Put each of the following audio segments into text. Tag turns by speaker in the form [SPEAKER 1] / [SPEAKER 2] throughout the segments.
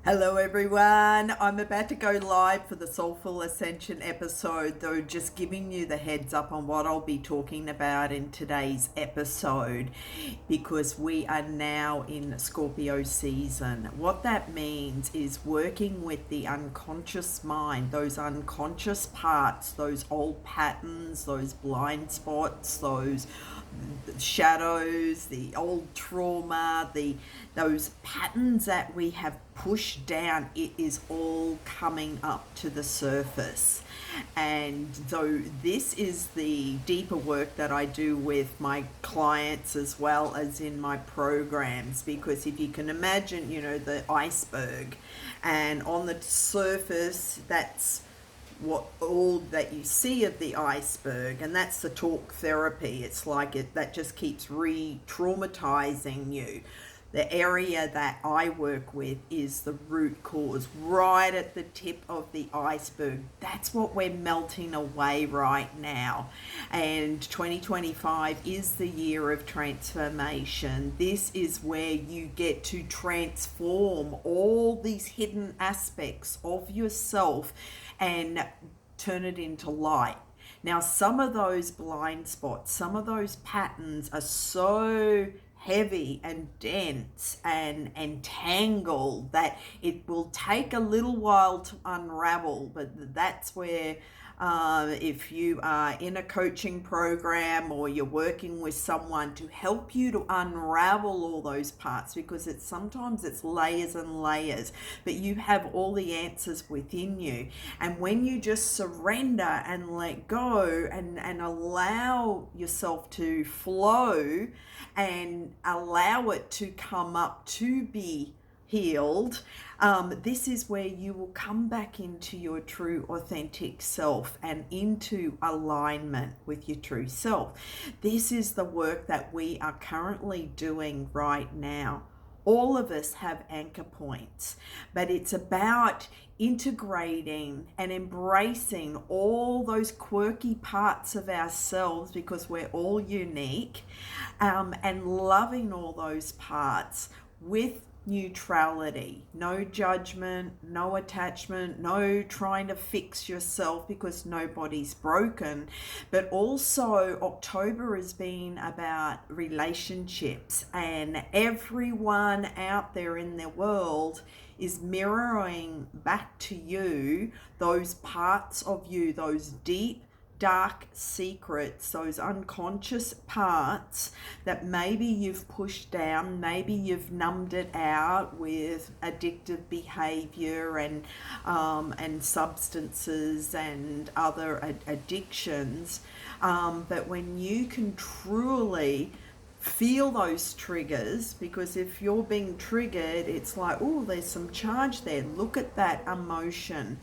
[SPEAKER 1] Hello everyone, I'm about to go live for the Soulful Ascension episode, though just giving you the heads up on what I'll be talking about in today's episode, because we are now in Scorpio season. What that means is working with the unconscious mind, those unconscious parts, those old patterns, those blind spots, those shadows, the old trauma, those patterns that we have pushed down. It is all coming up to the surface. And so this is the deeper work that I do with my clients as well as in my programs, because if you can imagine, the iceberg, and on the surface, that's what all that you see of the iceberg, and that's the talk therapy. It's like that just keeps re-traumatizing you. The area that I work with is the root cause, right at the tip of the iceberg. That's what we're melting away right now. And 2025 is the year of transformation. This is where you get to transform all these hidden aspects of yourself and turn it into light. Now, some of those blind spots, some of those patterns are so heavy and dense and tangled that it will take a little while to unravel. But that's where if you are in a coaching program or you're working with someone to help you to unravel all those parts, because sometimes it's layers and layers, but you have all the answers within you. And when you just surrender and let go and allow yourself to flow and allow it to come up to be healed, this is where you will come back into your true authentic self and into alignment with your true self. This is the work that we are currently doing right now. All of us have anchor points, but it's about integrating and embracing all those quirky parts of ourselves, because we're all unique, and loving all those parts with neutrality, no judgment, no attachment, no trying to fix yourself, because nobody's broken. But also October has been about relationships, and everyone out there in the world is mirroring back to you those parts of you, those deep dark secrets, those unconscious parts that maybe you've pushed down, maybe you've numbed it out with addictive behavior and substances and other addictions. But when you can truly feel those triggers, because if you're being triggered, it's like, oh, there's some charge there. Look at that emotion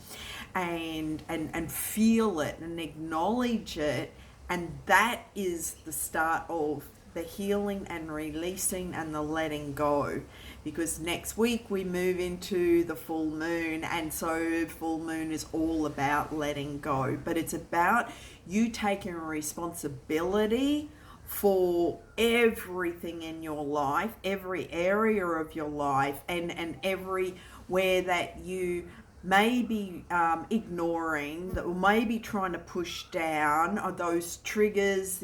[SPEAKER 1] and feel it and acknowledge it. And that is the start of the healing and releasing and the letting go, because next week we move into the full moon, and so full moon is all about letting go, but it's about you taking responsibility for everything in your life, every area of your life, and everywhere that you may be ignoring, that may be trying to push down, are those triggers,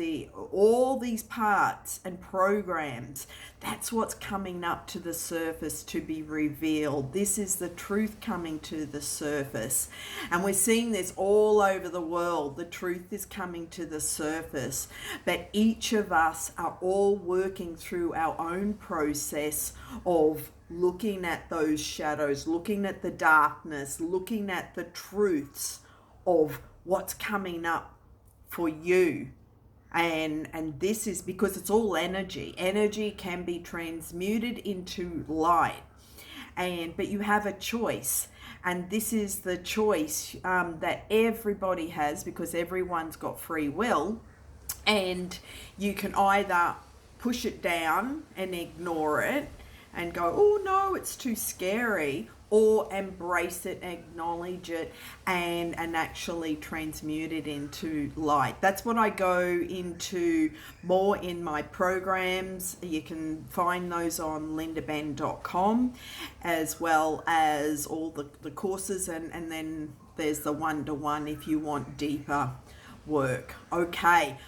[SPEAKER 1] all these parts and programs. That's what's coming up to the surface to be revealed. This is the truth coming to the surface. And we're seeing this all over the world. The truth is coming to the surface. But each of us are all working through our own process of looking at those shadows, looking at the darkness, looking at the truths of what's coming up for you. And this is because it's all energy. Energy can be transmuted into light. But you have a choice. And this is the choice that everybody has, because everyone's got free will. And you can either push it down and ignore it, and go, oh no, it's too scary, or embrace it, acknowledge it, and actually transmute it into light. That's what I go into more in my programs. You can find those on lindabenn.com, as well as all the courses, and then there's the one-to-one if you want deeper work. Okay.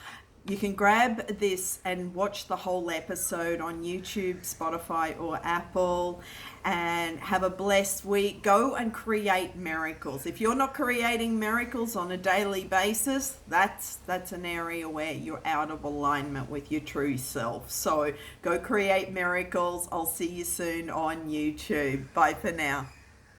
[SPEAKER 1] You can grab this and watch the whole episode on YouTube, Spotify, or Apple, and have a blessed week. Go and create miracles. If you're not creating miracles on a daily basis, that's an area where you're out of alignment with your true self. So go create miracles. I'll see you soon on YouTube. Bye for now.